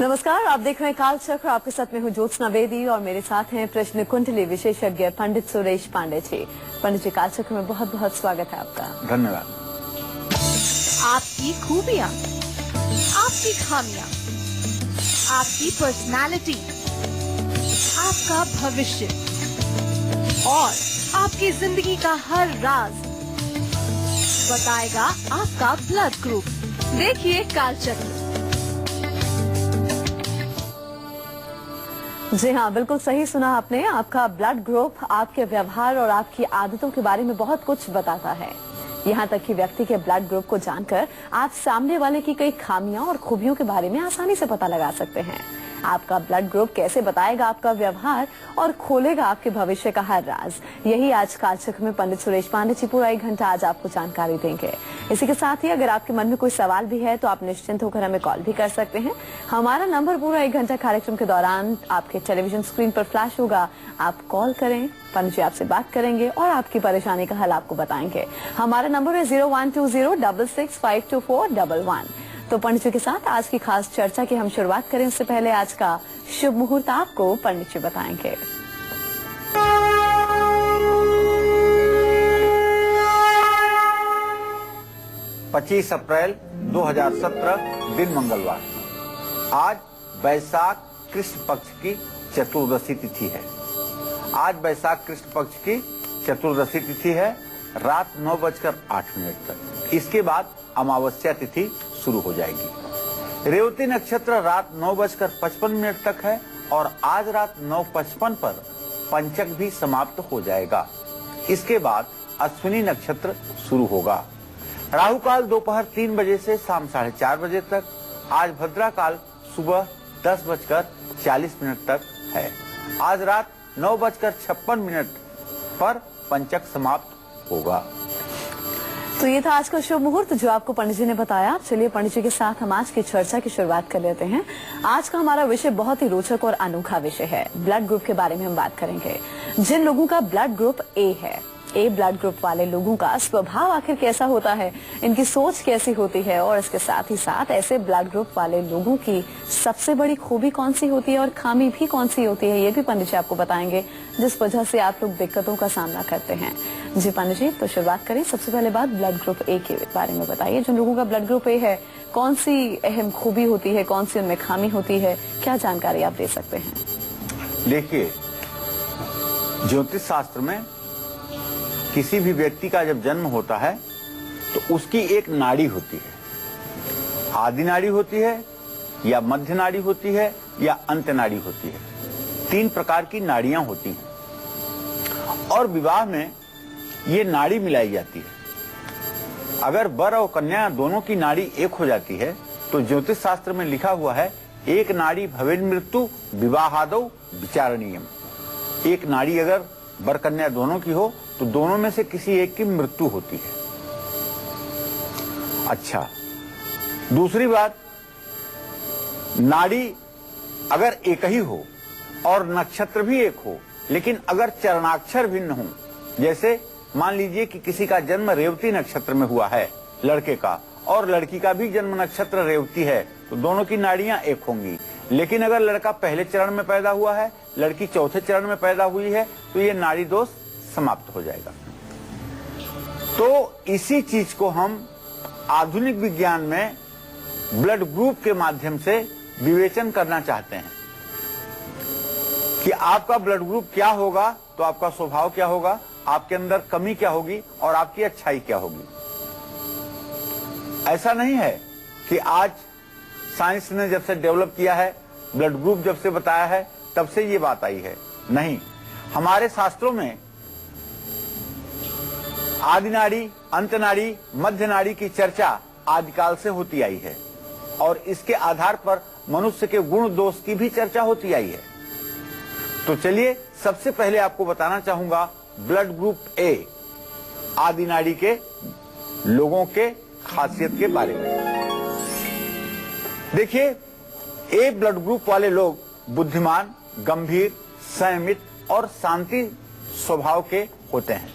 नमस्कार, आप देख रहे हैं काल चक्र। आपके साथ में हूँ ज्योत्सना बेदी और मेरे साथ हैं प्रश्न कुंडली विशेषज्ञ पंडित सुरेश पांडे जी। पंडित जी, काल चक्र में बहुत बहुत स्वागत है आपका। धन्यवाद। आपकी खूबियाँ, आपकी खामियाँ, आपकी पर्सनालिटी, आपका भविष्य और आपकी जिंदगी का हर राज बताएगा आपका ब्लड ग्रुप। देखिए काल चक्र। जी हाँ, बिल्कुल सही सुना आपने। आपका ब्लड ग्रुप आपके व्यवहार और आपकी आदतों के बारे में बहुत कुछ बताता है। यहाँ तक कि व्यक्ति के ब्लड ग्रुप को जानकर आप सामने वाले की कई खामियां और खूबियों के बारे में आसानी से पता लगा सकते हैं। आपका ब्लड ग्रुप कैसे बताएगा आपका व्यवहार और खोलेगा आपके भविष्य का हर राज, यही आज कालचक्र में पंडित सुरेश पांडे जी पूरा 1 घंटा आज आपको जानकारी देंगे। इसी के साथ ही अगर आपके मन में कोई सवाल भी है तो आप निश्चिंत होकर हमें कॉल भी कर सकते हैं। हमारा नंबर पूरा 1 घंटा कार्यक्रम के दौरान आपके टेलीविजन स्क्रीन पर फ्लैश होगा। आप कॉल करें, पंडित जी आपसे बात करेंगे और आपकी परेशानी का हल आपको बताएंगे। हमारा नंबर है 012066524111। तो पंडित जी के साथ आज की खास चर्चा की हम शुरुआत करें उससे पहले आज का शुभ मुहूर्त आपको पंडित जी बताएंगे। पच्चीस अप्रैल 2017 दिन मंगलवार। आज वैशाख कृष्ण पक्ष की चतुर्दशी तिथि है। आज वैशाख कृष्ण पक्ष की चतुर्दशी तिथि है रात 9:08 तक। इसके बाद अमावस्या तिथि शुरू हो जाएगी। रेवती नक्षत्र रात 9:55 तक है और आज रात 9:55 पर पंचक भी समाप्त हो जाएगा। इसके बाद अश्विनी नक्षत्र शुरू होगा। राहु काल दोपहर 3 बजे से शाम 4:30 बजे तक। आज भद्रा काल सुबह 10:40 तक है। आज रात 9:56 पर पंचक समाप्त होगा। तो ये था आज का शुभ मुहूर्त जो आपको पंडित जी ने बताया। चलिए पंडित जी के साथ हम आज की चर्चा की शुरुआत कर लेते हैं। आज का हमारा विषय बहुत ही रोचक और अनोखा विषय है। ब्लड ग्रुप के बारे में हम बात करेंगे। जिन लोगों का ब्लड ग्रुप ए है, ए ब्लड ग्रुप वाले लोगों का स्वभाव आखिर कैसा होता है, इनकी सोच कैसी होती है और इसके साथ ही साथ ऐसे ब्लड ग्रुप वाले लोगों की सबसे बड़ी खूबी कौन सी होती है और खामी भी कौन सी होती है, ये भी पंडित जी आपको बताएंगे जिस वजह से आप लोग दिक्कतों का सामना करते हैं। जी पंडित जी, तो शुरुआत करें। सबसे पहले बात ब्लड ग्रुप ए के बारे में बताइए। जिन लोगों का ब्लड ग्रुप ए है, कौन सी अहम खूबी होती है, कौन सी उनमें खामी होती है, क्या जानकारी आप दे सकते हैं? देखिए, ज्योतिष शास्त्र में किसी भी व्यक्ति का जब जन्म होता है तो उसकी एक नाड़ी होती है। आदि नाड़ी होती है या मध्य नाड़ी होती है या अंत नाड़ी होती है। 3 प्रकार की नाड़ियां होती हैं और विवाह में ये नाड़ी मिलाई जाती है। अगर वर और कन्या दोनों की नाड़ी एक हो जाती है तो ज्योतिष शास्त्र में लिखा हुआ है एक नाड़ी भवेन मृत्यु विवाहादौ विचारणीयम। एक नाड़ी अगर वर कन्या दोनों की हो तो दोनों में से किसी एक की मृत्यु होती है। अच्छा, दूसरी बात, नाड़ी अगर एक ही हो और नक्षत्र भी एक हो, लेकिन अगर चरणाक्षर भिन्न हो, जैसे मान लीजिए कि किसी का जन्म रेवती नक्षत्र में हुआ है लड़के का और लड़की का भी जन्म नक्षत्र रेवती है, तो दोनों की नाड़ियां एक होंगी। लेकिन अगर लड़का पहले चरण में पैदा हुआ है, लड़की चौथे चरण में पैदा हुई है, तो ये नाड़ी दोष समाप्त हो जाएगा। तो इसी चीज को हम आधुनिक विज्ञान में ब्लड ग्रुप के माध्यम से विवेचन करना चाहते हैं कि आपका ब्लड ग्रुप क्या होगा तो आपका स्वभाव क्या होगा, आपके अंदर कमी क्या होगी और आपकी अच्छाई क्या होगी। ऐसा नहीं है कि आज साइंस ने जब से डेवलप किया है, ब्लड ग्रुप जब से बताया है तब से ये बात आई है। नहीं, हमारे शास्त्रों में आदि नाड़ी, अंत नाड़ी, मध्य नाड़ी की चर्चा आदिकाल से होती आई है और इसके आधार पर मनुष्य के गुण दोष की भी चर्चा होती आई है। तो चलिए सबसे पहले आपको बताना चाहूंगा ब्लड ग्रुप ए आदि नाड़ी के लोगों के खासियत के बारे में। देखिए, ए ब्लड ग्रुप वाले लोग बुद्धिमान, गंभीर, संयमित और शांति स्वभाव के होते हैं।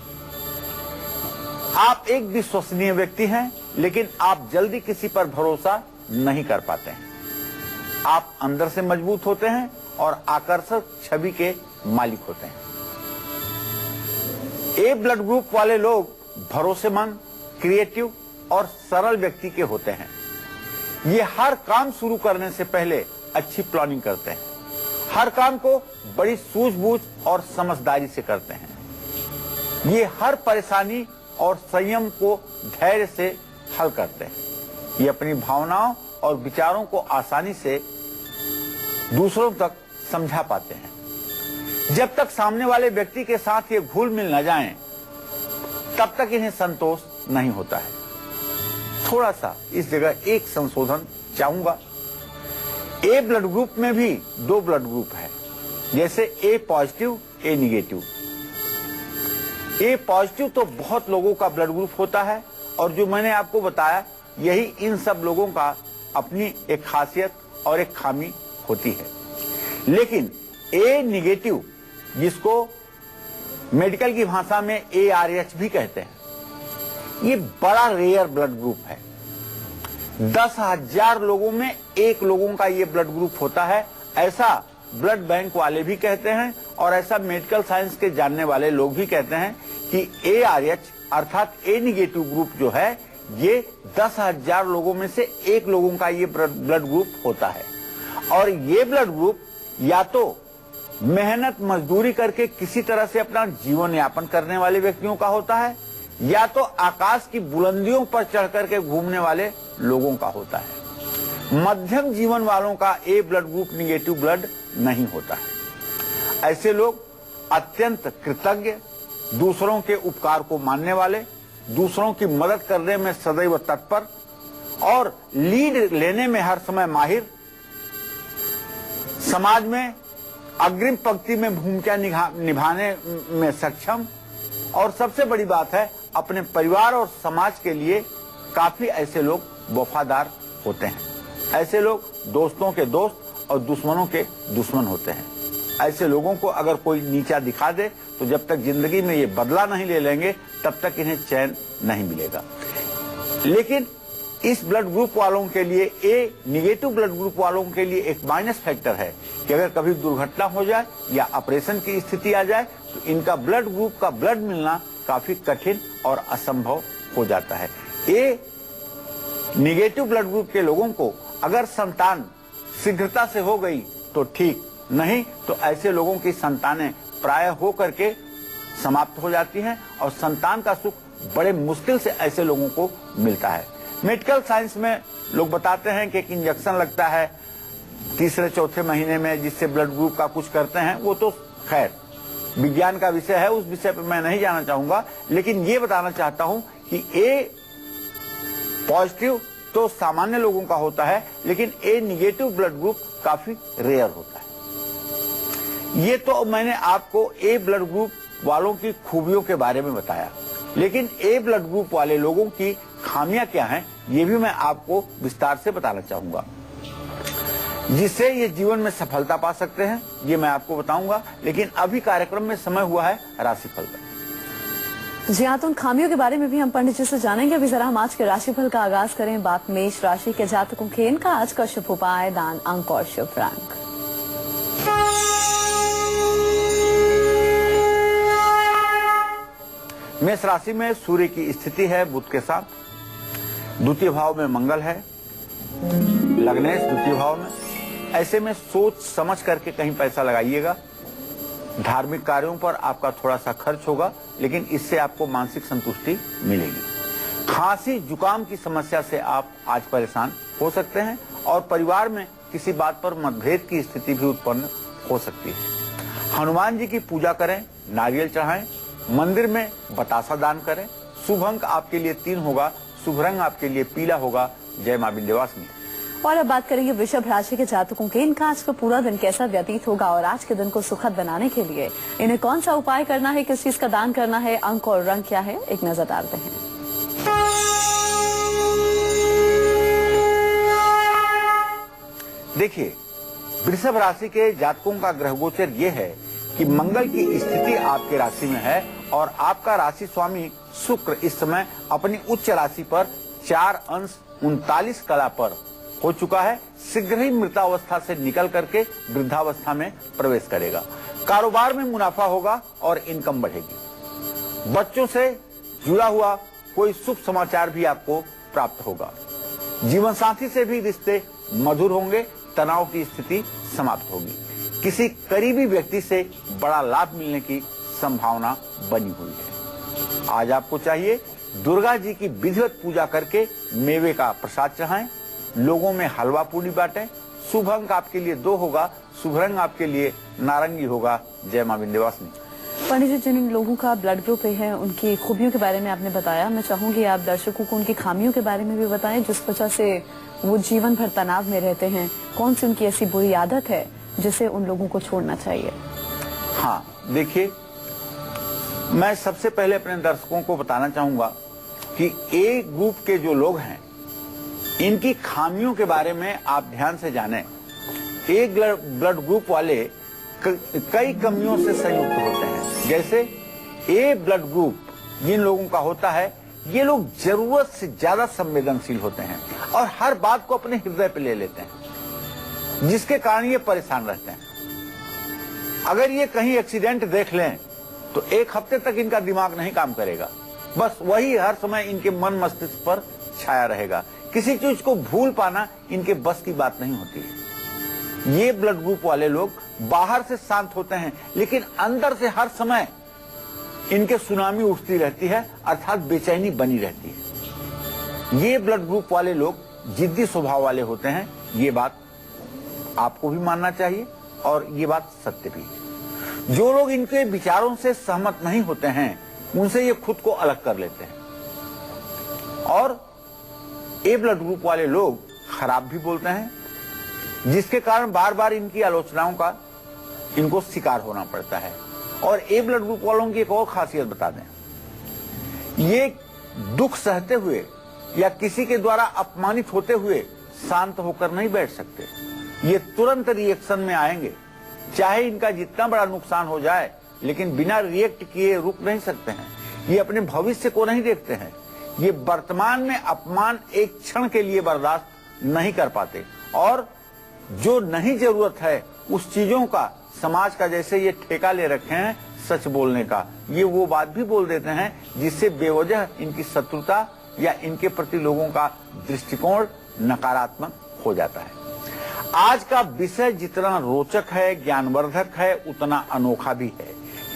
आप एक विश्वसनीय व्यक्ति हैं, लेकिन आप जल्दी किसी पर भरोसा नहीं कर पाते हैं। आप अंदर से मजबूत होते हैं और आकर्षक छवि के मालिक होते हैं। ए ब्लड ग्रुप वाले लोग भरोसेमंद, क्रिएटिव और सरल व्यक्ति के होते हैं। ये हर काम शुरू करने से पहले अच्छी प्लानिंग करते हैं। हर काम को बड़ी सूझबूझ और समझदारी से करते हैं। ये हर परेशानी और संयम को धैर्य से हल करते हैं। ये अपनी भावनाओं और विचारों को आसानी से दूसरों तक समझा पाते हैं। जब तक सामने वाले व्यक्ति के साथ ये घुल मिल न जाएं, तब तक इन्हें संतोष नहीं होता है। थोड़ा सा इस जगह एक संशोधन चाहूंगा। ए ब्लड ग्रुप में भी 2 ब्लड ग्रुप है, जैसे ए पॉजिटिव, ए निगेटिव। ए पॉजिटिव तो बहुत लोगों का ब्लड ग्रुप होता है और जो मैंने आपको बताया यही इन सब लोगों का अपनी एक खासियत और एक खामी होती है। लेकिन ए निगेटिव, जिसको मेडिकल की भाषा में ARH भी कहते हैं, ये बड़ा रेयर ब्लड ग्रुप है। 10,000 लोगों में 1 लोगों का ये ब्लड ग्रुप होता है, ऐसा ब्लड बैंक वाले भी कहते हैं और ऐसा मेडिकल साइंस के जानने वाले लोग भी कहते हैं कि ARH अर्थात ए निगेटिव ग्रुप जो है ये 10,000 लोगों में से 1 लोगों का ये ब्लड ग्रुप होता है। और ये ब्लड ग्रुप या तो मेहनत मजदूरी करके किसी तरह से अपना जीवन यापन करने वाले व्यक्तियों का होता है, या तो आकाश की बुलंदियों पर चढ़ करके घूमने वाले लोगों का होता है। मध्यम जीवन वालों का ए ब्लड ग्रुप निगेटिव ब्लड नहीं होता है। ऐसे लोग अत्यंत कृतज्ञ, दूसरों के उपकार को मानने वाले, दूसरों की मदद करने में सदैव तत्पर और लीड लेने में हर समय माहिर, समाज में अग्रिम पंक्ति में भूमिका निभाने में सक्षम और सबसे बड़ी बात है अपने परिवार और समाज के लिए काफी ऐसे लोग वफादार होते हैं। ऐसे लोग दोस्तों के दोस्त और दुश्मनों के दुश्मन होते हैं। ऐसे लोगों को अगर कोई नीचा दिखा दे तो जब तक जिंदगी में ये बदला नहीं ले लेंगे तब तक इन्हें चैन नहीं मिलेगा। लेकिन इस ब्लड ग्रुप वालों के लिए, ए निगेटिव ब्लड ग्रुप वालों के लिए एक माइनस फैक्टर है कि अगर कभी दुर्घटना हो जाए या ऑपरेशन की स्थिति आ जाए तो इनका ब्लड ग्रुप का ब्लड मिलना काफी कठिन और असंभव हो जाता है। ए निगेटिव ब्लड ग्रुप के लोगों को अगर संतान शीघ्रता से हो गई तो ठीक, नहीं तो ऐसे लोगों की संतानें प्राय हो करके समाप्त हो जाती हैं और संतान का सुख बड़े मुश्किल से ऐसे लोगों को मिलता है। मेडिकल साइंस में लोग बताते हैं कि एक इंजेक्शन लगता है 3-4 महीने में जिससे ब्लड ग्रुप का कुछ करते हैं, वो तो खैर विज्ञान का विषय है, उस विषय पर मैं नहीं जाना चाहूंगा। लेकिन ये बताना चाहता हूं कि ए पॉजिटिव तो सामान्य लोगों का होता है, लेकिन ए निगेटिव ब्लड ग्रुप काफी रेयर होता है। ये तो मैंने आपको ए ब्लड ग्रुप वालों की खूबियों के बारे में बताया, लेकिन ए ब्लड ग्रुप वाले लोगों की खामियां क्या हैं ये भी मैं आपको विस्तार से बताना चाहूंगा, जिससे ये जीवन में सफलता पा सकते हैं, ये मैं आपको बताऊंगा। लेकिन अभी कार्यक्रम में समय हुआ है राशिफल का। जी हाँ, तो उन खामियों के बारे में भी हम पंडित जी से जानेंगे। अभी जरा हम आज के राशिफल का आगाज करें। बात मेष राशि के जातकों के इनका आज का शुभ उपाय, दान, अंक और शुभ रंग। मेष राशि में सूर्य की स्थिति है बुध के साथ, द्वितीय भाव में मंगल है, लग्नेश द्वितीय भाव में। ऐसे में सोच समझ करके कहीं पैसा लगाइएगा। धार्मिक कार्यों पर आपका थोड़ा सा खर्च होगा, लेकिन इससे आपको मानसिक संतुष्टि मिलेगी। खांसी जुकाम की समस्या से आप आज परेशान हो सकते हैं और परिवार में किसी बात पर मतभेद की स्थिति भी उत्पन्न हो सकती है। हनुमान जी की पूजा करें, नारियल चढ़ाएं, मंदिर में बतासा दान करें। शुभ अंक आपके लिए 3 होगा, शुभ रंग आपके लिए पीला होगा। जय मां विंध्यवासिनी। और अब बात करेंगे वृषभ राशि के जातकों के इनका आज का पूरा दिन कैसा व्यतीत होगा और आज के दिन को सुखद बनाने के लिए इन्हें कौन सा उपाय करना है, किस चीज का दान करना है, अंक और रंग क्या है, एक नजर डालते हैं। देखिए, वृषभ राशि के जातकों का ग्रह गोचर ये है कि मंगल की स्थिति आपके राशि में है और आपका राशि स्वामी शुक्र इस समय अपनी उच्च राशि पर 4 अंश 39 कला पर हो चुका है, शीघ्र ही मृतावस्था से निकल करके वृद्धावस्था में प्रवेश करेगा। कारोबार में मुनाफा होगा और इनकम बढ़ेगी। बच्चों से जुड़ा हुआ कोई शुभ समाचार भी आपको प्राप्त होगा। जीवन साथी से भी रिश्ते मधुर होंगे, तनाव की स्थिति समाप्त होगी। किसी करीबी व्यक्ति से बड़ा लाभ मिलने की संभावना बनी हुई है। आज आपको चाहिए दुर्गा जी की विधिवत पूजा करके मेवे का प्रसाद चढ़ाएं, लोगों में हलवा पूरी बांटें। शुभ अंक आपके लिए 2 होगा, शुभ रंग आपके लिए नारंगी होगा। जय मां विंध्यवासिनी। पंडित जी, जिन लोगों का ब्लड ग्रुप ए है उनकी खूबियों के बारे में आपने बताया, मैं चाहूंगी आप दर्शकों को उनकी खामियों के बारे में भी बताएं जिस वजह से वो जीवन भर तनाव में रहते हैं। कौन सी उनकी ऐसी बुरी आदत है जिसे उन लोगों को छोड़ना चाहिए? हाँ, देखिए, मैं सबसे पहले अपने दर्शकों को बताना चाहूंगा कि ए ग्रुप के जो लोग हैं इनकी खामियों के बारे में आप ध्यान से जानें। ए ब्लड ग्रुप वाले कई कमियों से संयुक्त होते हैं। जैसे ए ब्लड ग्रुप जिन लोगों का होता है, ये लोग जरूरत से ज्यादा संवेदनशील होते हैं और हर बात को अपने हृदय पे ले लेते हैं, जिसके कारण ये परेशान रहते हैं। अगर ये कहीं एक्सीडेंट देख लें तो 1 हफ्ते तक इनका दिमाग नहीं काम करेगा, बस वही हर समय इनके मन मस्तिष्क पर छाया रहेगा। किसी चीज को भूल पाना इनके बस की बात नहीं होती है। ये ब्लड ग्रुप वाले लोग बाहर से शांत होते हैं, लेकिन अंदर से हर समय इनके सुनामी उठती रहती है, अर्थात बेचैनी बनी रहती है। ये ब्लड ग्रुप वाले लोग जिद्दी स्वभाव वाले होते हैं, ये बात आपको भी मानना चाहिए और ये बात सत्य भी है। जो लोग इनके विचारों से सहमत नहीं होते हैं उनसे ये खुद को अलग कर लेते हैं। और ए ब्लड ग्रुप वाले लोग खराब भी बोलते हैं, जिसके कारण बार बार इनकी आलोचनाओं का इनको शिकार होना पड़ता है। और ए ब्लड ग्रुप वालों की एक और खासियत बता दें, ये दुख सहते हुए या किसी के द्वारा अपमानित होते हुए शांत होकर नहीं बैठ सकते। ये तुरंत रिएक्शन में आएंगे, चाहे इनका जितना बड़ा नुकसान हो जाए, लेकिन बिना रिएक्ट किए रुक नहीं सकते हैं। ये अपने भविष्य को नहीं देखते हैं। ये वर्तमान में अपमान एक क्षण के लिए बर्दाश्त नहीं कर पाते और जो नहीं जरूरत है उस चीजों का, समाज का जैसे ये ठेका ले रखे हैं सच बोलने का, ये वो बात भी बोल देते हैं जिससे बेवजह इनकी शत्रुता या इनके प्रति लोगों का दृष्टिकोण नकारात्मक हो जाता है। आज का विषय जितना रोचक है, ज्ञानवर्धक है, उतना अनोखा भी है।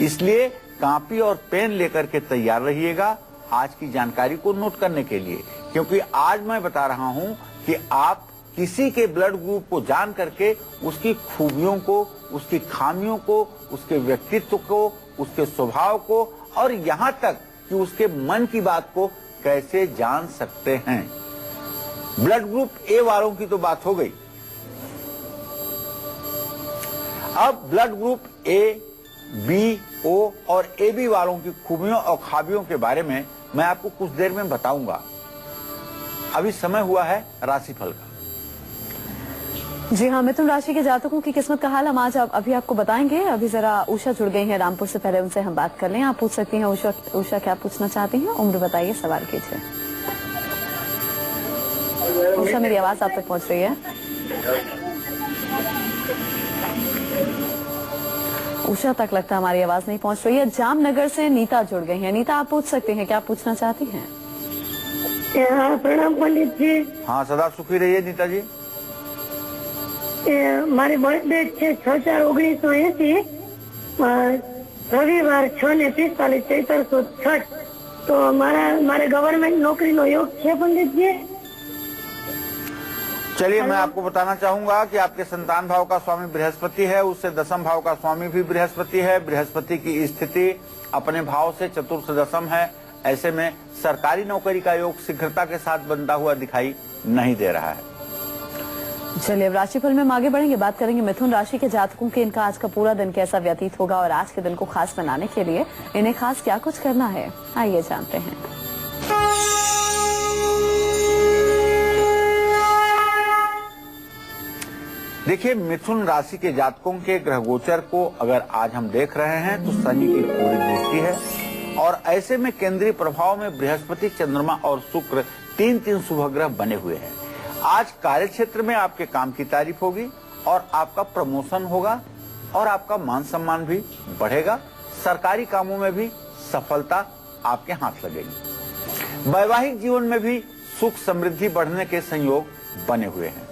इसलिए कॉपी और पेन लेकर के तैयार रहिएगा आज की जानकारी को नोट करने के लिए, क्योंकि आज मैं बता रहा हूं कि आप किसी के ब्लड ग्रुप को जान करके उसकी खूबियों को, उसकी खामियों को, उसके व्यक्तित्व को, उसके स्वभाव को और यहाँ तक कि उसके मन की बात को कैसे जान सकते हैं। ब्लड ग्रुप ए वालों की तो बात हो गई। अब ब्लड ग्रुप ए, बी, ओ और ए बी वालों की खूबियों और खामियों के बारे में मैं आपको कुछ देर में बताऊंगा। अभी समय हुआ है राशिफल का। जी हाँ, मिथुन राशि के जातकों की किस्मत का हाल हम आज अभी आपको बताएंगे। अभी जरा उषा जुड़ गई हैं रामपुर से, पहले उनसे हम बात कर लें। आप पूछ सकती हैं उषा क्या पूछना चाहती हैं? उम्र बताइए, सवाल कीजिए। उषा, मेरी आवाज आप तक पहुंच रही है? उषा तक लगता है हमारी आवाज नहीं पहुंच रही है। जामनगर से नीता जुड़ गई हैं। नीता, आप पूछ सकती हैं, क्या पूछना चाहती हैं? प्रणाम पंडित जी। हाँ, सदा सुखी रहिए नीता जी। મારી બર્થડે છે 6/4/1980, રવિવાર 6:45 ચૈત્ર સુદ છઠ। તો મારે ગવર્મેન્ટ નોકરીનો योग છે पंडित जी? चलिए, मैं आपको बताना चाहूंगा कि आपके संतान भाव का स्वामी बृहस्पति है, उससे दशम भाव का स्वामी भी बृहस्पति है। बृहस्पति की स्थिति अपने भाव से चतुर्थ दशम है। ऐसे में सरकारी नौकरी का योग शीघ्रता के साथ बनता हुआ दिखाई नहीं दे रहा है। चलिए, अब राशिफल में हम आगे बढ़ेंगे, बात करेंगे मिथुन राशि के जातकों के इनका आज का पूरा दिन कैसा व्यतीत होगा और आज के दिन को खास बनाने के लिए इन्हें खास क्या कुछ करना है, आइए जानते हैं। देखिए, मिथुन राशि के जातकों के ग्रह गोचर को अगर आज हम देख रहे हैं तो शनि की पूरी दृष्टि है और ऐसे में केंद्रीय प्रभाव में बृहस्पति, चंद्रमा और शुक्र 3 शुभ ग्रह बने हुए हैं। आज कार्य क्षेत्र में आपके काम की तारीफ होगी और आपका प्रमोशन होगा और आपका मान सम्मान भी बढ़ेगा। सरकारी कामों में भी सफलता आपके हाथ लगेगी। वैवाहिक जीवन में भी सुख समृद्धि बढ़ने के संयोग बने हुए हैं।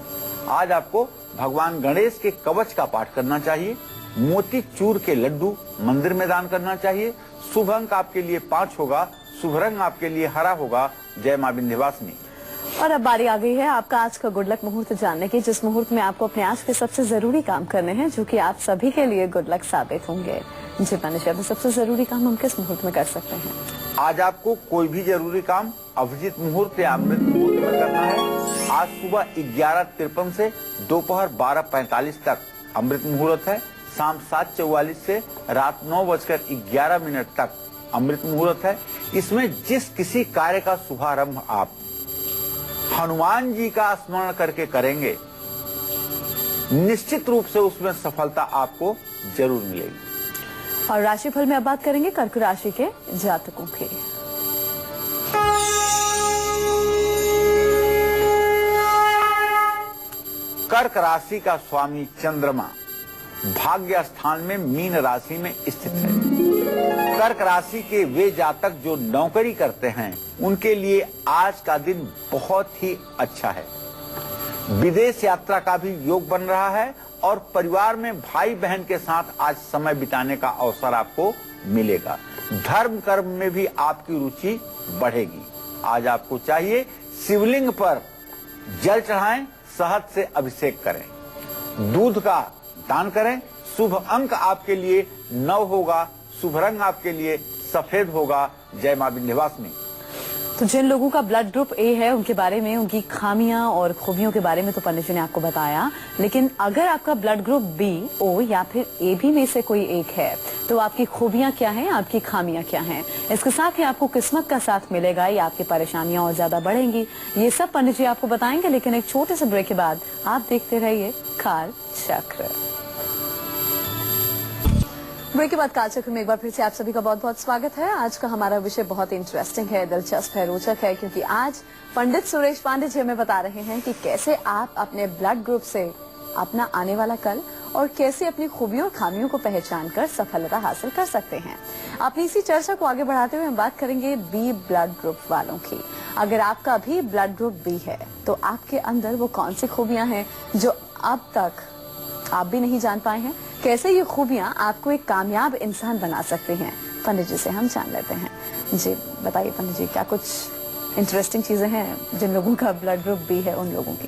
आज आपको भगवान गणेश के कवच का पाठ करना चाहिए। मोती चूर के लड्डू मंदिर में दान करना चाहिए। शुभ अंक आपके लिए 5 होगा। शुभ रंग आपके लिए हरा होगा। जय मां विंध्यवासिनी। और अब बारी आ गई है आपका आज का गुड लक मुहूर्त जानने की, जिस मुहूर्त में आपको अपने आज के सबसे जरूरी काम करने हैं, जो कि आप सभी के लिए गुड लक साबित होंगे। जी पंडित जी, अपने सबसे जरूरी काम हम किस मुहूर्त में कर सकते हैं? आज आपको कोई भी जरूरी काम अभिजीत मुहूर्त या अमृत मुहूर्त में करना है। आज सुबह 11:53 से दोपहर 12:45 तक अमृत मुहूर्त है। शाम 7:44 से रात 9:11 तक अमृत मुहूर्त है। इसमें जिस किसी कार्य का शुभारंभ आप हनुमान जी का स्मरण करके करेंगे, निश्चित रूप से उसमें सफलता आपको जरूर मिलेगी। और राशिफल में अब बात करेंगे कर्क राशि के जातकों की। कर्क राशि का स्वामी चंद्रमा भाग्य स्थान में मीन राशि में स्थित है। कर्क राशि के वे जातक जो नौकरी करते हैं, उनके लिए आज का दिन बहुत ही अच्छा है। विदेश यात्रा का भी योग बन रहा है और परिवार में भाई बहन के साथ आज समय बिताने का अवसर आपको मिलेगा। धर्म कर्म में भी आपकी रुचि बढ़ेगी। आज आपको चाहिए शिवलिंग पर जल चढ़ाएं, शहद से अभिषेक करें, दूध का दान करें। शुभ अंक आपके लिए 9 होगा। शुभ रंग आपके लिए सफेद होगा। जय मां विंध्यवासिनी। तो जिन लोगों का ब्लड ग्रुप ए है, उनके बारे में, उनकी खामियां और खूबियों के बारे में तो पंडित जी ने आपको बताया, लेकिन अगर आपका ब्लड ग्रुप बी, ओ या फिर ए भी में से कोई एक है, तो आपकी खूबियां क्या हैं, आपकी खामियां क्या हैं, इसके साथ ही आपको किस्मत का साथ मिलेगा या आपकी परेशानियां और ज्यादा बढ़ेंगी, ये सब पंडित जी आपको बताएंगे। लेकिन एक छोटे से ब्रेक के बाद आप देखते रहिए काल चक्र। ब्रेक के बाद कालचक्र में एक बार फिर से आप सभी का बहुत बहुत स्वागत है। आज का हमारा विषय बहुत इंटरेस्टिंग है, दिलचस्प है, रोचक है, क्योंकि आज पंडित सुरेश पांडे जी हमें बता रहे हैं कि कैसे आप अपने ब्लड ग्रुप से अपना आने वाला कल और कैसे अपनी खूबियों और खामियों को पहचान कर सफलता हासिल कर सकते हैं। अपनी इसी चर्चा को आगे बढ़ाते हुए हम बात करेंगे बी ब्लड ग्रुप वालों की। अगर आपका भी ब्लड ग्रुप बी है, तो आपके अंदर वो कौन सी खूबियां हैं जो अब तक आप भी नहीं जान पाए हैं। कैसे ये खूबियां आपको एक कामयाब इंसान बना सकते हैं, पंडित जी से हम जान लेते हैं। जी बताइए पंडित जी, क्या कुछ इंटरेस्टिंग चीजें हैं जिन लोगों का ब्लड ग्रुप बी है उन लोगों की?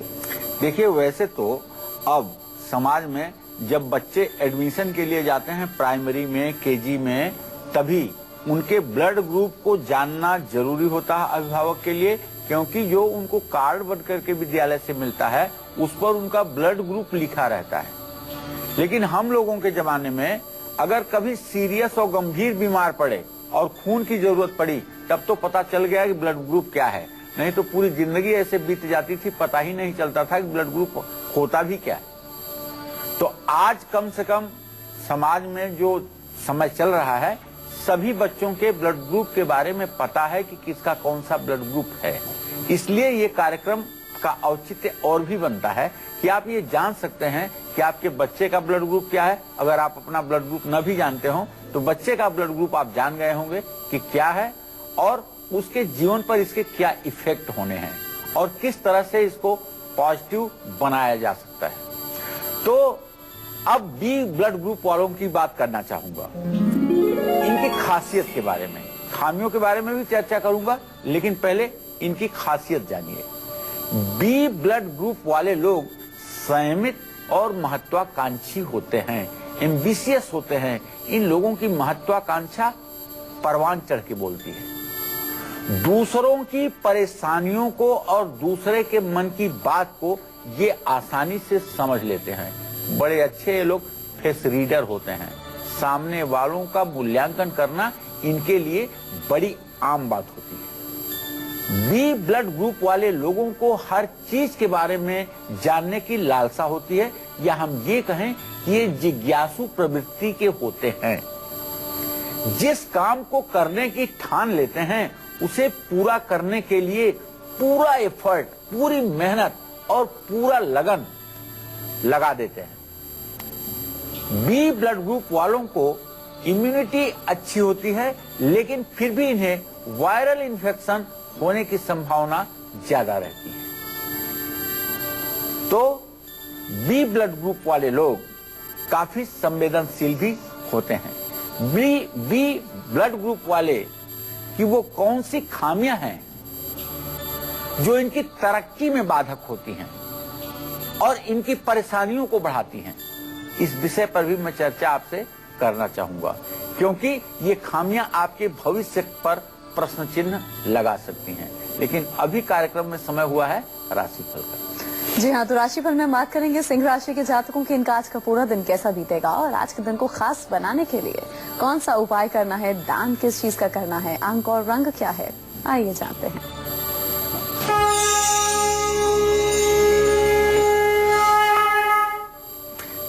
देखिए, वैसे तो अब समाज में जब बच्चे एडमिशन के लिए जाते हैं प्राइमरी में, केजी में, तभी उनके ब्लड ग्रुप को जानना जरूरी होता है अभिभावक के लिए, क्योंकि जो उनको कार्ड बन करके विद्यालय से मिलता है उस पर उनका ब्लड ग्रुप लिखा रहता है। लेकिन हम लोगों के जमाने में अगर कभी सीरियस और गंभीर बीमार पड़े और खून की जरूरत पड़ी, तब तो पता चल गया कि ब्लड ग्रुप क्या है। नहीं तो पूरी जिंदगी ऐसे बीत जाती थी, पता ही नहीं चलता था कि ब्लड ग्रुप होता भी क्या है। तो आज कम से कम समाज में जो समय चल रहा है, सभी बच्चों के ब्लड ग्रुप के बारे में पता है कि किसका कौन सा ब्लड ग्रुप है। इसलिए ये कार्यक्रम का औचित्य और भी बनता है कि आप ये जान सकते हैं कि आपके बच्चे का ब्लड ग्रुप क्या है। अगर आप अपना ब्लड ग्रुप न भी जानते हो, तो बच्चे का ब्लड ग्रुप आप जान गए होंगे कि क्या है और उसके जीवन पर इसके क्या इफेक्ट होने हैं और किस तरह से इसको पॉजिटिव बनाया जा सकता है। तो अब बी ब्लड ग्रुप वालों की बात करना चाहूंगा, इनकी खासियत के बारे में। खामियों के बारे में भी चर्चा करूंगा, लेकिन पहले इनकी खासियत जानिए। बी ब्लड ग्रुप वाले लोग संयमित और महत्वाकांक्षी होते हैं, एम्बिशियस होते हैं। इन लोगों की महत्वाकांक्षा परवान चढ़ के बोलती है। दूसरों की परेशानियों को और दूसरे के मन की बात को ये आसानी से समझ लेते हैं। बड़े अच्छे ये लोग फेस रीडर होते हैं। सामने वालों का मूल्यांकन करना इनके लिए बड़ी आम बात होती है। बी ब्लड ग्रुप वाले लोगों को हर चीज के बारे में जानने की लालसा होती है, या हम ये कहें कि ये जिज्ञासु प्रवृत्ति के होते हैं। जिस काम को करने की ठान लेते हैं, उसे पूरा करने के लिए पूरा एफर्ट, पूरी मेहनत और पूरा लगन लगा देते हैं। बी ब्लड ग्रुप वालों को इम्यूनिटी अच्छी होती है, लेकिन फिर भी इन्हें वायरल इन्फेक्शन होने की संभावना ज्यादा रहती है। तो बी ब्लड ग्रुप वाले लोग काफी संवेदनशील भी होते हैं। बी ब्लड ग्रुप वाले कि वो कौन सी खामियां हैं जो इनकी तरक्की में बाधक होती हैं और इनकी परेशानियों को बढ़ाती हैं, इस विषय पर भी मैं चर्चा आपसे करना चाहूंगा, क्योंकि ये खामियां आपके भविष्य पर प्रश्न चिन्ह लगा सकती हैं। लेकिन अभी कार्यक्रम में समय हुआ है राशिफल का। जी हाँ, तो राशिफल में बात करेंगे सिंह राशि के जातकों के इनका आज का पूरा दिन कैसा बीतेगा और आज के दिन को खास बनाने के लिए कौन सा उपाय करना है, दान किस चीज का करना है, अंक और रंग क्या है, आइए जानते हैं।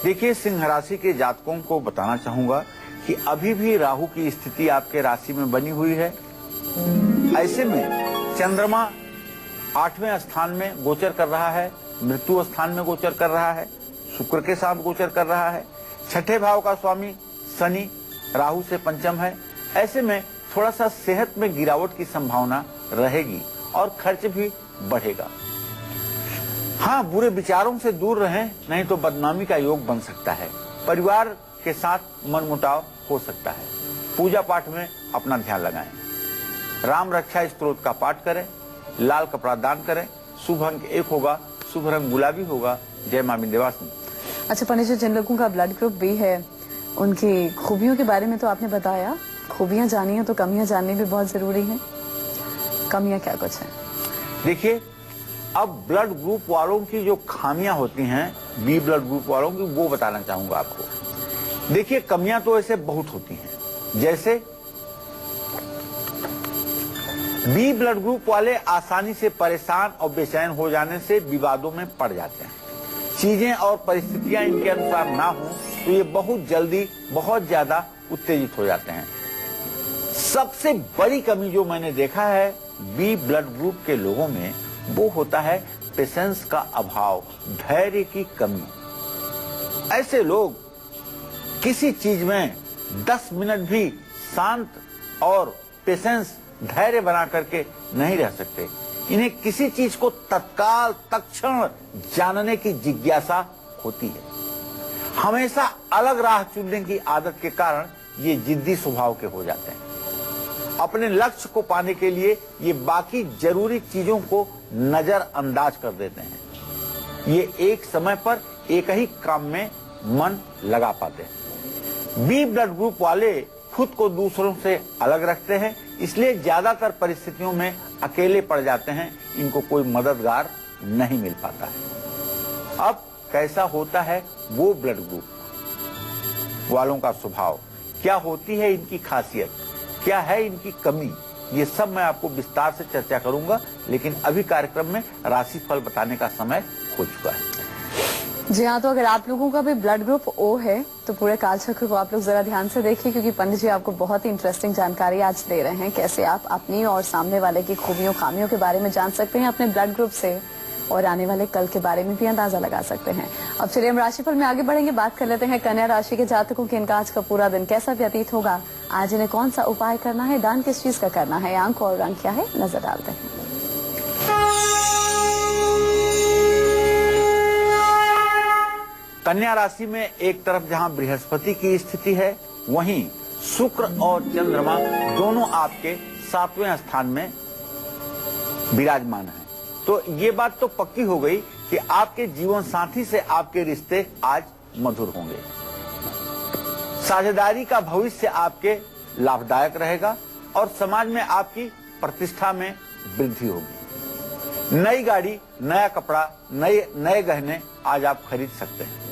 देखिए, सिंह राशि के जातकों को बताना चाहूंगा कि अभी भी राहु की स्थिति आपके राशि में बनी हुई है। ऐसे में चंद्रमा 8वें स्थान में गोचर कर रहा है, मृत्यु स्थान में गोचर कर रहा है, शुक्र के साथ गोचर कर रहा है। 6ठे भाव का स्वामी शनि राहु से पंचम है। ऐसे में थोड़ा सा सेहत में गिरावट की संभावना रहेगी और खर्च भी बढ़ेगा। हाँ, बुरे विचारों से दूर रहें, नहीं तो बदनामी का योग बन सकता है। परिवार के साथ मनमुटाव हो सकता है। पूजा पाठ में अपना ध्यान लगाएं। राम रक्षा स्तोत्र का पाठ करें, लाल कपड़ा दान करें। शुभ अंक 1 होगा, शुभ रंग गुलाबी होगा। जय मां विंध्यवासिनी। अच्छा पंडित जी, जिन लोगों का ब्लड ग्रुप बी है उनकी खूबियों के बारे में तो आपने बताया, खूबियां जानी है तो कमियां जाननी भी बहुत जरूरी है। कमियां क्या कुछ है? देखिए, अब ब्लड ग्रुप वालों की जो खामियां होती हैं, बी ब्लड ग्रुप वालों की, वो बताना चाहूंगा आपको। देखिए, कमियां तो ऐसे बहुत होती हैं। जैसे बी ब्लड ग्रुप वाले आसानी से परेशान और बेचैन हो जाने से विवादों में पड़ जाते हैं। चीजें और परिस्थितियां इनके अनुसार ना हो तो ये बहुत जल्दी बहुत ज्यादा उत्तेजित हो जाते हैं। सबसे बड़ी कमी जो मैंने देखा है बी ब्लड ग्रुप के लोगों में, वो होता है पेशेंस का अभाव, धैर्य की कमी। ऐसे लोग किसी चीज में 10 मिनट भी शांत और पेशेंस धैर्य बना करके नहीं रह सकते। इन्हें किसी चीज को तत्काल तत्क्षण जानने की जिज्ञासा होती है। हमेशा अलग राह चुनने की आदत के कारण ये जिद्दी स्वभाव के हो जाते हैं। अपने लक्ष्य को पाने के लिए ये बाकी जरूरी चीजों को नजरअंदाज कर देते हैं। ये एक समय पर एक ही काम में मन लगा पाते हैं। बी ब्लड ग्रुप वाले खुद को दूसरों से अलग रखते हैं, इसलिए ज्यादातर परिस्थितियों में अकेले पड़ जाते हैं। इनको कोई मददगार नहीं मिल पाता है। अब कैसा होता है वो ब्लड ग्रुप वालों का स्वभाव, क्या होती है इनकी खासियत, क्या है इनकी कमी, ये सब मैं आपको विस्तार से चर्चा करूंगा। लेकिन अभी कार्यक्रम में राशिफल बताने का समय हो चुका है। जी हाँ, तो अगर आप लोगों का भी ब्लड ग्रुप ओ है तो पूरे कालचक्र को आप लोग जरा ध्यान से देखिए, क्योंकि पंडित जी आपको बहुत ही इंटरेस्टिंग जानकारी आज दे रहे हैं। कैसे आप अपनी और सामने वाले की खूबियों खामियों के बारे में जान सकते हैं अपने ब्लड ग्रुप से, और आने वाले कल के बारे में भी अंदाजा लगा सकते हैं। अब चलिए हम राशिफल में आगे बढ़ेंगे, बात कर लेते हैं कन्या राशि के जातकों के इनका आज का पूरा दिन कैसा व्यतीत होगा, आज इन्हें कौन सा उपाय करना है, दान किस चीज का करना है, अंक और रंग क्या है, नजर डालते हैं। कन्या राशि में एक तरफ जहां बृहस्पति की स्थिति है, वहीं शुक्र और चंद्रमा दोनों आपके 7वें स्थान में विराजमान हैं। तो ये बात तो पक्की हो गई कि आपके जीवन साथी से आपके रिश्ते आज मधुर होंगे। साझेदारी का भविष्य आपके लाभदायक रहेगा और समाज में आपकी प्रतिष्ठा में वृद्धि होगी। नई गाड़ी, नया कपड़ा, नए गहने आज आप खरीद सकते हैं।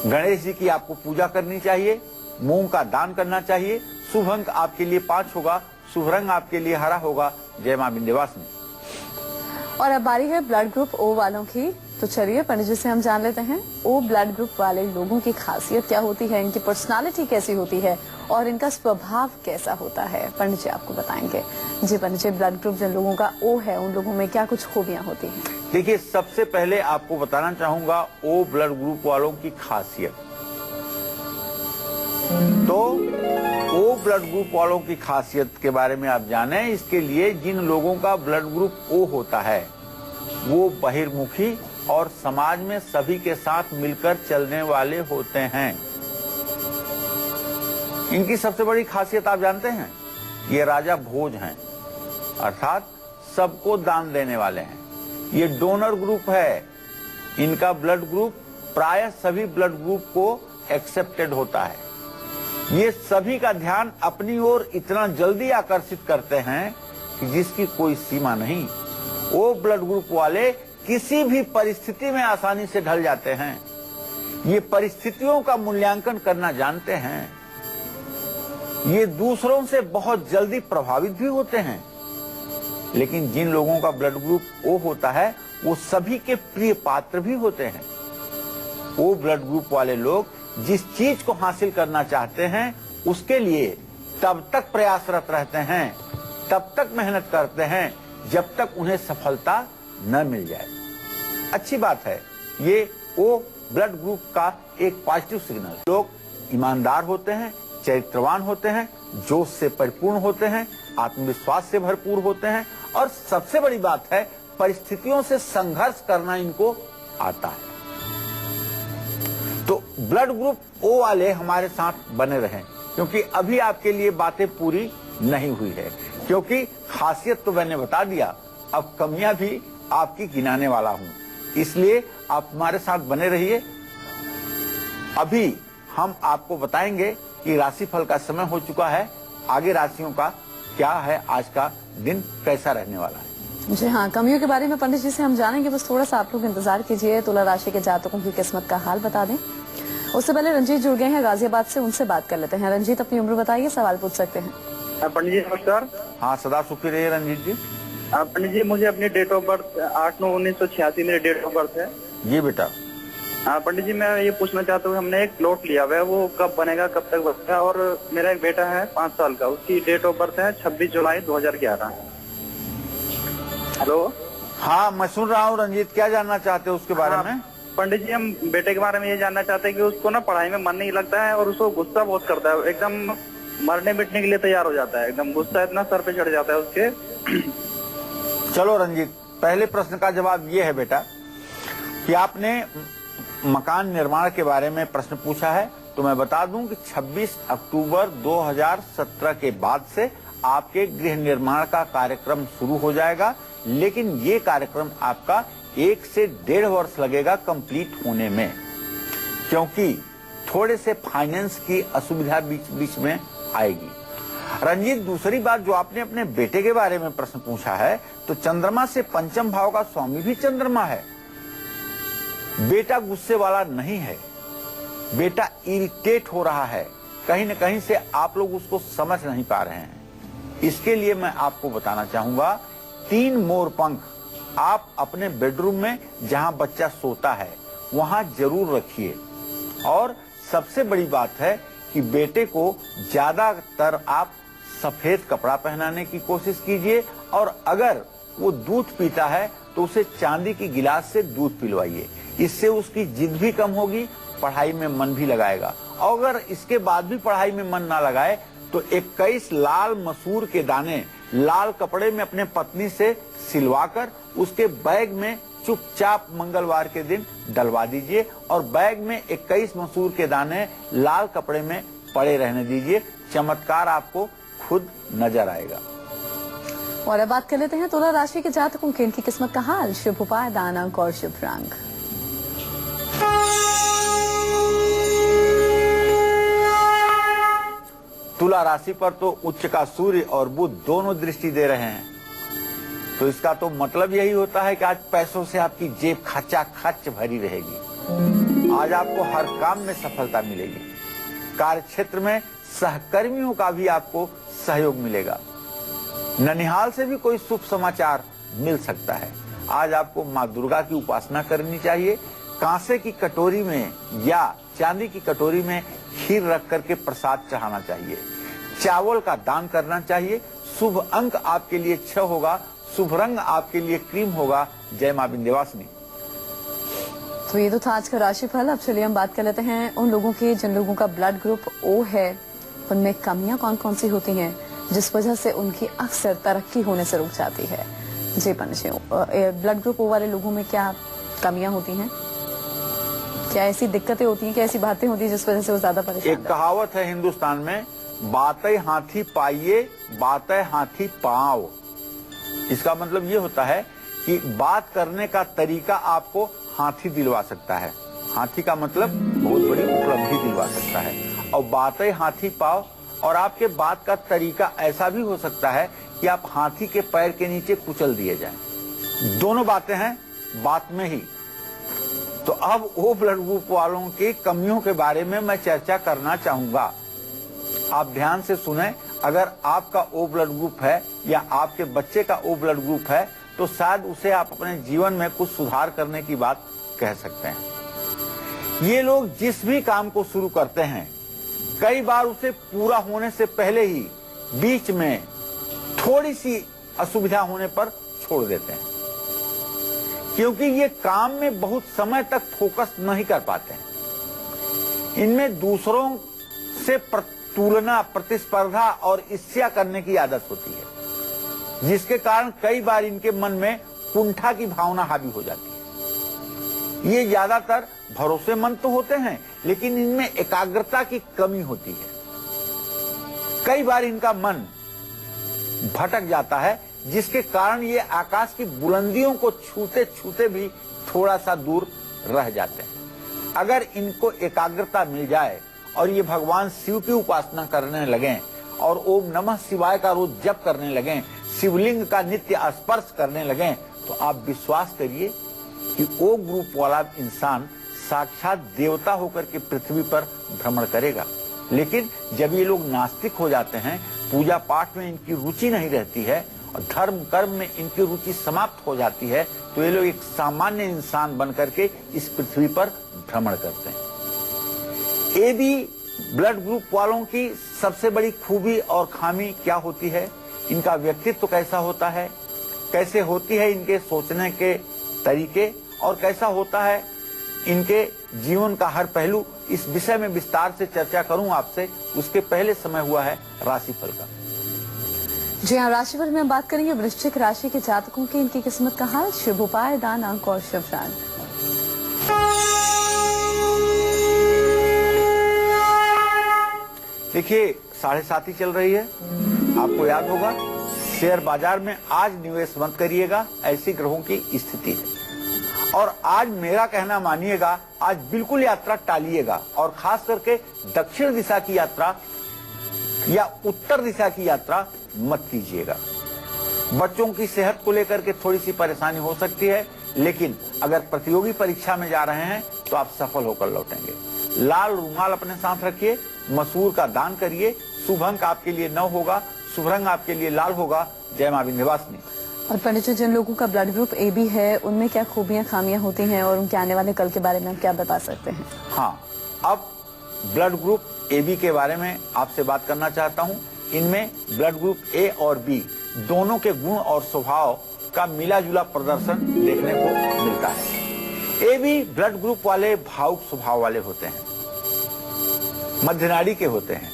गणेश जी की आपको पूजा करनी चाहिए, मूंग का दान करना चाहिए। शुभ अंक आपके लिए 5 होगा, शुभ रंग आपके लिए हरा होगा। जय मां विंध्यवासिनी। और अब बारी है ब्लड ग्रुप ओ वालों की, तो चलिए पंडित जी से हम जान लेते हैं ओ ब्लड ग्रुप वाले लोगों की खासियत क्या होती है, इनकी पर्सनालिटी कैसी होती है और इनका स्वभाव कैसा होता है, पंडित जी आपको बताएंगे। जी पंडित जी, ब्लड ग्रुप जिन लोगों का ओ है उन लोगों में क्या कुछ खूबियां होती हैं? देखिए, सबसे पहले आपको बताना चाहूंगा ओ ब्लड ग्रुप वालों की खासियत। तो ओ ब्लड ग्रुप वालों की खासियत के बारे में आप जानें, इसके लिए जिन लोगों का ब्लड ग्रुप ओ होता है वो बहिर्मुखी और समाज में सभी के साथ मिलकर चलने वाले होते हैं। इनकी सबसे बड़ी खासियत आप जानते हैं, ये राजा भोज हैं, अर्थात सबको दान देने वाले हैं। ये डोनर ग्रुप है। इनका ब्लड ग्रुप प्रायः सभी ब्लड ग्रुप को एक्सेप्टेड होता है। ये सभी का ध्यान अपनी ओर इतना जल्दी आकर्षित करते हैं कि जिसकी कोई सीमा नहीं। वो ब्लड ग्रुप वाले किसी भी परिस्थिति में आसानी से ढल जाते हैं। ये परिस्थितियों का मूल्यांकन करना जानते हैं। ये दूसरों से बहुत जल्दी प्रभावित भी होते हैं। लेकिन जिन लोगों का ब्लड ग्रुप ओ होता है वो सभी के प्रिय पात्र भी होते हैं। ओ ब्लड ग्रुप वाले लोग जिस चीज को हासिल करना चाहते हैं उसके लिए तब तक प्रयासरत रहते हैं, तब तक मेहनत करते हैं जब तक उन्हें सफलता न मिल जाए। अच्छी बात है, ये ओ ब्लड ग्रुप का एक पॉजिटिव सिग्नल। लोग ईमानदार होते हैं, चरित्रवान होते हैं, जोश से परिपूर्ण होते हैं, आत्मविश्वास से भरपूर होते हैं और सबसे बड़ी बात है, परिस्थितियों से संघर्ष करना इनको आता है। तो ब्लड ग्रुप ओ वाले हमारे साथ बने रहें, क्योंकि अभी आपके लिए बातें पूरी नहीं हुई है। क्योंकि खासियत तो मैंने बता दिया, अब कमियां भी आपकी गिनाने वाला हूं, इसलिए आप हमारे साथ बने रहिए। अभी हम आपको बताएंगे कि राशिफल का समय हो चुका है। आगे राशियों का क्या है, आज का दिन कैसा रहने वाला है। जी हाँ, कमियों के बारे में पंडित जी से हम जानेंगे, बस थोड़ा सा आप लोग इंतजार कीजिए। तुला राशि के जातकों की किस्मत का हाल बता दें। उससे पहले रंजीत जुड़ गए हैं गाजियाबाद से, उनसे बात कर लेते हैं। रंजीत, अपनी उम्र बताइए, सवाल पूछ सकते हैं। पंडित जी नमस्कार। हाँ, सदा सुखी रहिए रंजीत जी। पंडित जी, मुझे अपनी डेट ऑफ बर्थ 8/9/1986 मेरी डेट ऑफ बर्थ है। जी बेटा। पंडित जी, मैं ये पूछना चाहता हूँ, हमने एक प्लॉट लिया हुआ है, वो कब बनेगा, कब तक बनेगा? और मेरा एक बेटा है 5 साल का, उसकी डेट ऑफ बर्थ है 26 जुलाई 2011। हेलो। हाँ, मैं सुन रहा हूँ रंजीत, क्या जानना चाहते हो उसके बारे में? पंडित जी, हम बेटे के बारे में ये जानना चाहते हैं कि उसको ना पढ़ाई में मन नहीं लगता है और उसको गुस्सा बहुत करता है, एकदम मरने मिटने के लिए तैयार हो जाता है, एकदम गुस्सा इतना सर पे चढ़ जाता है उसके। चलो रंजीत, पहले प्रश्न का जवाब ये है बेटा कि आपने मकान निर्माण के बारे में प्रश्न पूछा है, तो मैं बता दूं कि 26 अक्टूबर 2017 के बाद से आपके गृह निर्माण का कार्यक्रम शुरू हो जाएगा। लेकिन ये कार्यक्रम आपका 1 से 1.5 वर्ष लगेगा कंप्लीट होने में, क्योंकि थोड़े से फाइनेंस की असुविधा बीच बीच में आएगी। रंजीत, दूसरी बात जो आपने अपने बेटे के बारे में प्रश्न पूछा है, तो चंद्रमा से पंचम भाव का स्वामी भी चंद्रमा है। बेटा गुस्से वाला नहीं है, बेटा इरिटेट हो रहा है, कहीं न कहीं से आप लोग उसको समझ नहीं पा रहे हैं। इसके लिए मैं आपको बताना चाहूंगा, 3 मोरपंख आप अपने बेडरूम में जहां बच्चा सोता है वहां जरूर रखिए। और सबसे बड़ी बात है कि बेटे को ज्यादातर आप सफेद कपड़ा पहनाने की कोशिश कीजिए, और अगर वो दूध पीता है तो उसे चांदी की गिलास से दूध पिलवाइए। इससे उसकी जिद भी कम होगी, पढ़ाई में मन भी लगाएगा। और अगर इसके बाद भी पढ़ाई में मन ना लगाए तो 21 लाल मसूर के दाने लाल कपड़े में अपने पत्नी से सिलवाकर उसके बैग में चुपचाप मंगलवार के दिन डलवा दीजिए, और बैग में 21 मसूर के दाने लाल कपड़े में पड़े रहने दीजिए। चमत्कार आपको खुद नजर आएगा। और अब बात कर लेते हैं तुला राशि के जातकों की इनकी किस्मत का हाल, शुभ उपाय, दान अंक और शुभ रंग। तुला राशि पर तो उच्च का सूर्य और बुध दोनों दृष्टि दे रहे हैं, तो इसका तो मतलब यही होता है कि आज पैसों से आपकी जेब खचाखच भरी रहेगी। आज आपको हर काम में सफलता मिलेगी। कार्य क्षेत्र में सहकर्मियों का भी आपको सहयोग मिलेगा। ननिहाल से भी कोई शुभ समाचार मिल सकता है। आज आपको माँ दुर्गा की उपासना करनी चाहिए। कांसे की कटोरी में या चांदी की कटोरी में खीर रख करके प्रसाद चढ़ाना चाहिए। चावल का दान करना चाहिए। शुभ अंक आपके लिए 6 होगा। शुभ रंग आपके लिए क्रीम होगा। जय मां विंध्यवासिनी। तो ये तो था आज का राशिफल। अब चलिए हम बात कर लेते हैं उन लोगों की जिन लोगों का ब्लड ग्रुप O है, उनमें कमियां कौन कौन सी होती हैं जिस वजह से उनकी अक्सर तरक्की होने से रुक जाती है। जी पंडित जी, ब्लड ग्रुप O वाले लोगों में क्या कमियां होती हैं? क्या ऐसी दिक्कतें होती हैं, क्या ऐसी बातें होती हैं जिस वजह से वो ज्यादा परेशान? एक कहावत है हिंदुस्तान में, बातें हाथी पाइये बातें हाथी पाओ। इसका मतलब ये होता है कि बात करने का तरीका आपको हाथी दिलवा सकता है। हाथी का मतलब बहुत बड़ी उपलब्धि दिलवा सकता है। और बातें हाथी पाओ, और आपके बात का तरीका ऐसा भी हो सकता है कि आप हाथी के पैर के नीचे कुचल दिए जाएं। दोनों बातें हैं बात में ही। तो अब वो ब्लड ग्रुप वालों की कमियों के बारे में मैं चर्चा करना चाहूंगा। आप ध्यान से सुने। अगर आपका O ब्लड ग्रुप है या आपके बच्चे का O ब्लड ग्रुप है तो शायद उसे आप अपने जीवन में कुछ सुधार करने की बात कह सकते हैं। ये लोग जिस भी काम को शुरू करते हैं कई बार उसे पूरा होने से पहले ही बीच में थोड़ी सी असुविधा होने पर छोड़ देते हैं, क्योंकि ये काम में बहुत समय तक फोकस नहीं कर पाते हैं। इनमें दूसरों से तुलना, प्रतिस्पर्धा और ईर्ष्या करने की आदत होती है, जिसके कारण कई बार इनके मन में कुंठा की भावना हावी हो जाती है। ये ज्यादातर भरोसेमंद तो होते हैं लेकिन इनमें एकाग्रता की कमी होती है। कई बार इनका मन भटक जाता है, जिसके कारण ये आकाश की बुलंदियों को छूते छूते भी थोड़ा सा दूर रह जाते हैं। अगर इनको एकाग्रता मिल जाए और ये भगवान शिव की उपासना करने लगें और ओम नमः शिवाय का रोज जप करने लगें, शिवलिंग का नित्य स्पर्श करने लगें, तो आप विश्वास करिए कि O ग्रुप वाला इंसान साक्षात देवता होकर के पृथ्वी पर भ्रमण करेगा। लेकिन जब ये लोग नास्तिक हो जाते हैं, पूजा पाठ में इनकी रुचि नहीं रहती है और धर्म कर्म में इनकी रुचि समाप्त हो जाती है, तो ये लोग एक सामान्य इंसान बनकर के इस पृथ्वी पर भ्रमण करते हैं। AB ब्लड ग्रुप वालों की सबसे बड़ी खूबी और खामी क्या होती है? इनका व्यक्तित्व कैसा होता है, कैसे होती है इनके सोचने के तरीके, और कैसा होता है इनके जीवन का हर पहलू। इस विषय में विस्तार से चर्चा करूं आपसे, उसके पहले समय हुआ है राशिफल का। जी हाँ, राशिफल में हम बात करेंगे वृश्चिक राशि के जातकों की, इनकी किस्मत का हाल, शुभ उपाय, दान, अंक और शुभ रंग। देखिए 7:30 चल रही है, आपको याद होगा शेयर बाजार में आज निवेश मत करिएगा, ऐसी ग्रहों की स्थिति है। और आज मेरा कहना मानिएगा, आज बिल्कुल यात्रा टालिएगा, और खास करके दक्षिण दिशा की यात्रा या उत्तर दिशा की यात्रा मत कीजिएगा। बच्चों की सेहत को लेकर के थोड़ी सी परेशानी हो सकती है, लेकिन अगर प्रतियोगी परीक्षा में जा रहे हैं तो आप सफल होकर लौटेंगे। लाल रुमाल अपने साथ रखिए, मसूर का दान करिए। शुभ अंक आपके लिए 9 होगा, शुभ रंग आपके लिए लाल होगा। जय मां विंध्यवासिनी। और पंडित जी, जिन लोगों का ब्लड ग्रुप AB है उनमें क्या खूबियां खामियां होती हैं और उनके आने वाले कल के बारे में हम क्या बता सकते हैं? हाँ, अब ब्लड ग्रुप AB के बारे में आपसे बात करना चाहता हूँ। इनमें ब्लड ग्रुप A और B दोनों के गुण और स्वभाव का मिला जुला प्रदर्शन देखने को मिलता है। AB ब्लड ग्रुप वाले भावुक स्वभाव वाले होते हैं, मध्य नाड़ी के होते हैं।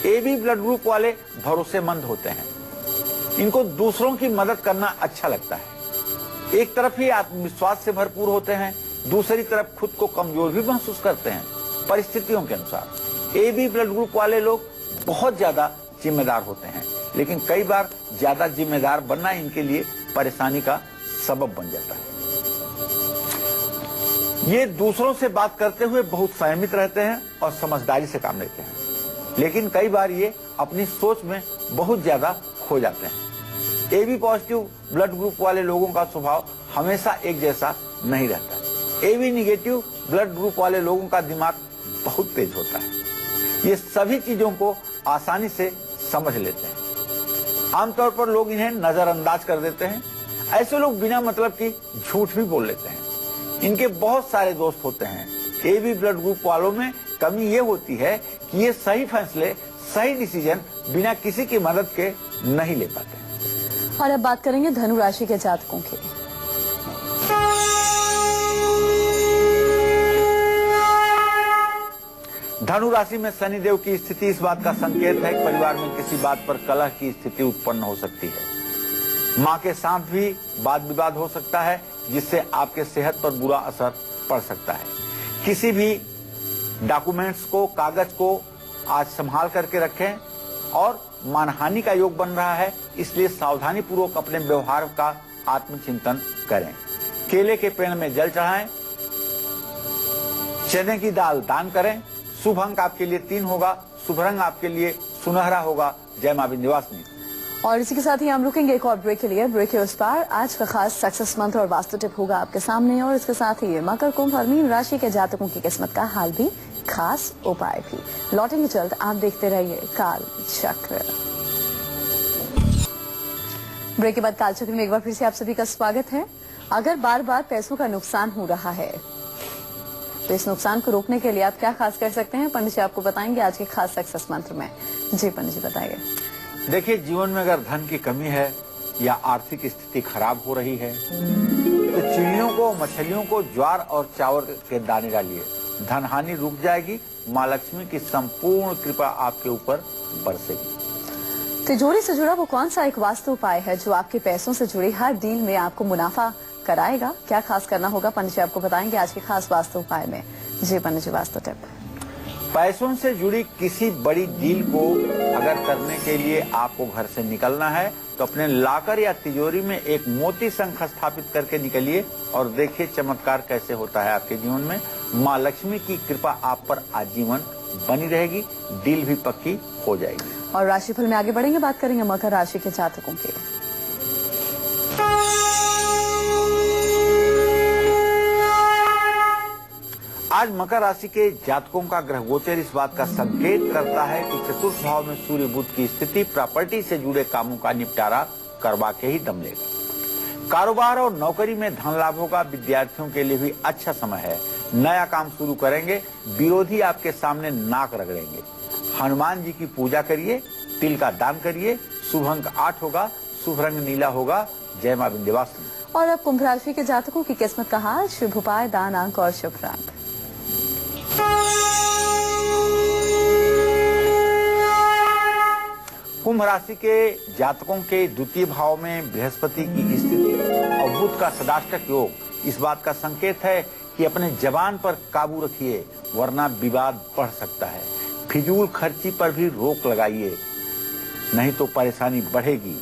AB ब्लड ग्रुप वाले भरोसेमंद होते हैं, इनको दूसरों की मदद करना अच्छा लगता है। एक तरफ ही आत्मविश्वास से भरपूर होते हैं, दूसरी तरफ खुद को कमजोर भी महसूस करते हैं परिस्थितियों के अनुसार। AB ब्लड ग्रुप वाले लोग बहुत ज्यादा जिम्मेदार होते हैं, लेकिन कई बार ज्यादा जिम्मेदार बनना इनके लिए परेशानी का सबब बन जाता है। ये दूसरों से बात करते हुए बहुत संयमित रहते हैं और समझदारी से काम लेते हैं, लेकिन कई बार ये अपनी सोच में बहुत ज्यादा खो जाते हैं। AB पॉजिटिव ब्लड ग्रुप वाले लोगों का स्वभाव हमेशा एक जैसा नहीं रहता है। AB निगेटिव ब्लड ग्रुप वाले लोगों का दिमाग बहुत तेज होता है, ये सभी चीजों को आसानी से समझ लेते हैं। आमतौर पर लोग इन्हें नजरअंदाज कर देते हैं। ऐसे लोग बिना मतलब की झूठ भी बोल लेते हैं। इनके बहुत सारे दोस्त होते हैं। AB ब्लड ग्रुप वालों में कमी ये होती है कि ये सही फैसले, सही डिसीजन बिना किसी की मदद के नहीं ले पाते। और अब बात करेंगे धनु राशि के जातकों की। धनु राशि में शनिदेव की स्थिति इस बात का संकेत है कि परिवार में किसी बात पर कलह की स्थिति उत्पन्न हो सकती है। मां के साथ भी वाद विवाद हो सकता है, जिससे आपके सेहत पर बुरा असर पड़ सकता है। किसी भी डॉक्यूमेंट्स को, कागज को आज संभाल करके रखें और मानहानि का योग बन रहा है, इसलिए सावधानी पूर्वक अपने व्यवहार का आत्मचिंतन करें। केले के पेड़ में जल चढ़ाएं, चने की दाल दान करें। शुभ अंक आपके लिए 3 होगा, शुभ रंग आपके लिए सुनहरा होगा। जय मां विंध्यवासिनी। और इसी के साथ ही हम रुकेंगे एक और ब्रेक के लिए। ब्रेक के उस पार आज का खास सक्सेस मंत्र और वास्तु टिप होगा आपके सामने, और इसके साथ ही मकर, कुंभ और मीन राशि के जातकों की किस्मत का हाल भी, खास उपाय भी। लौटेंगे जल्द, आप देखते रहिए काल चक्र। ब्रेक के बाद काल चक्र में एक बार फिर से आप सभी का स्वागत है। अगर बार बार पैसों का नुकसान हो रहा है तो इस नुकसान को रोकने के लिए आप क्या खास कर सकते हैं, पंडित जी आपको बताएंगे आज के खास सक्सेस मंत्र में। जी पंडित जी बताइए। देखिए, जीवन में अगर धन की कमी है या आर्थिक स्थिति खराब हो रही है तो चिड़ियों को, मछलियों को ज्वार और चावल के दाने डालिए, धन हानि रुक जाएगी। माँ लक्ष्मी की संपूर्ण कृपा आपके ऊपर बरसेगी। तिजोरी से जुड़ा वो कौन सा एक वास्तु उपाय है जो आपके पैसों से जुड़ी हर डील में आपको मुनाफा कराएगा? क्या खास करना होगा, पंडित जी आपको बताएंगे आज के खास वास्तु उपाय में। जी पंडित जी, वास्तु टिप। पैसों से जुड़ी किसी बड़ी डील को अगर करने के लिए आपको घर से निकलना है तो अपने लॉकर या तिजोरी में एक मोती शंख स्थापित करके निकलिए और देखिए चमत्कार कैसे होता है आपके जीवन में। माँ लक्ष्मी की कृपा आप पर आजीवन बनी रहेगी, डील भी पक्की हो जाएगी। और राशिफल में आगे बढ़ेंगे, बात करेंगे मकर राशि के जातकों की। आज मकर राशि के जातकों का ग्रह गोचर इस बात का संकेत करता है कि चतुर्थ भाव में सूर्य बुध की स्थिति प्रॉपर्टी से जुड़े कामों का निपटारा करवा के ही दम लेगा। कारोबार और नौकरी में धन लाभ होगा। विद्यार्थियों के लिए भी अच्छा समय है, नया काम शुरू करेंगे। विरोधी आपके सामने नाक रगड़ेंगे। हनुमान जी की पूजा करिए, तिल का दान करिए। शुभ अंक 8 होगा, शुभ रंग नीला होगा। जय मां विंध्यवासिनी। और अब कुंभ राशि के जातकों की किस्मत का हाल, शुभ उपाय, दान अंक और शुभ रंग। कुंभ राशि के जातकों के द्वितीय भाव में बृहस्पति की स्थिति और बुध का सदाष्टक योग इस बात का संकेत है कि अपने जबान पर काबू रखिए, वरना विवाद बढ़ सकता है। फिजूल खर्ची पर भी रोक लगाइए, नहीं तो परेशानी बढ़ेगी।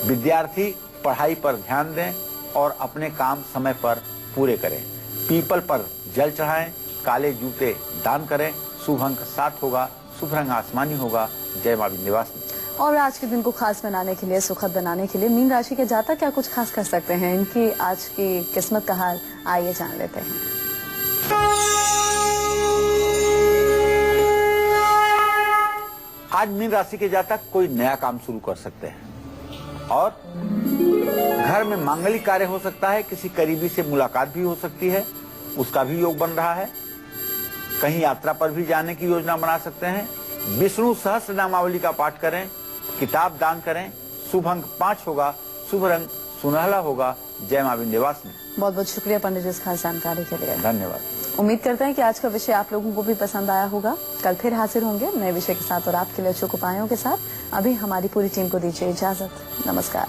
विद्यार्थी पढ़ाई पर ध्यान दें और अपने काम समय पर पूरे करें। पीपल पर जल चढ़ाएं, काले जूते दान करें। शुभ अंक 7 होगा, शुभ रंग आसमानी होगा। जय मां विंध्यवासिनी। और आज के दिन को खास बनाने के लिए, सुखद बनाने के लिए मीन राशि के जातक क्या कुछ खास कर सकते हैं, इनकी आज की किस्मत का हाल आइए जान लेते हैं। आज मीन राशि के जातक कोई नया काम शुरू कर सकते हैं और घर में मांगलिक कार्य हो सकता है। किसी करीबी से मुलाकात भी हो सकती है, उसका भी योग बन रहा है। कहीं यात्रा पर भी जाने की योजना बना सकते हैं। विष्णु सहस्त्र नामावली का पाठ करें, किताब दान करें। शुभ अंक 5 होगा, शुभ रंग सुनहला होगा। जय मां विंध्यवासिनी। बहुत बहुत शुक्रिया पंडित जी इस खास जानकारी के लिए। धन्यवाद। उम्मीद करते हैं कि आज का विषय आप लोगों को भी पसंद आया होगा। कल फिर हाजिर होंगे नए विषय के साथ और आपके लिए अचूक उपायों के साथ। अभी हमारी पूरी टीम को दीजिए इजाजत। नमस्कार।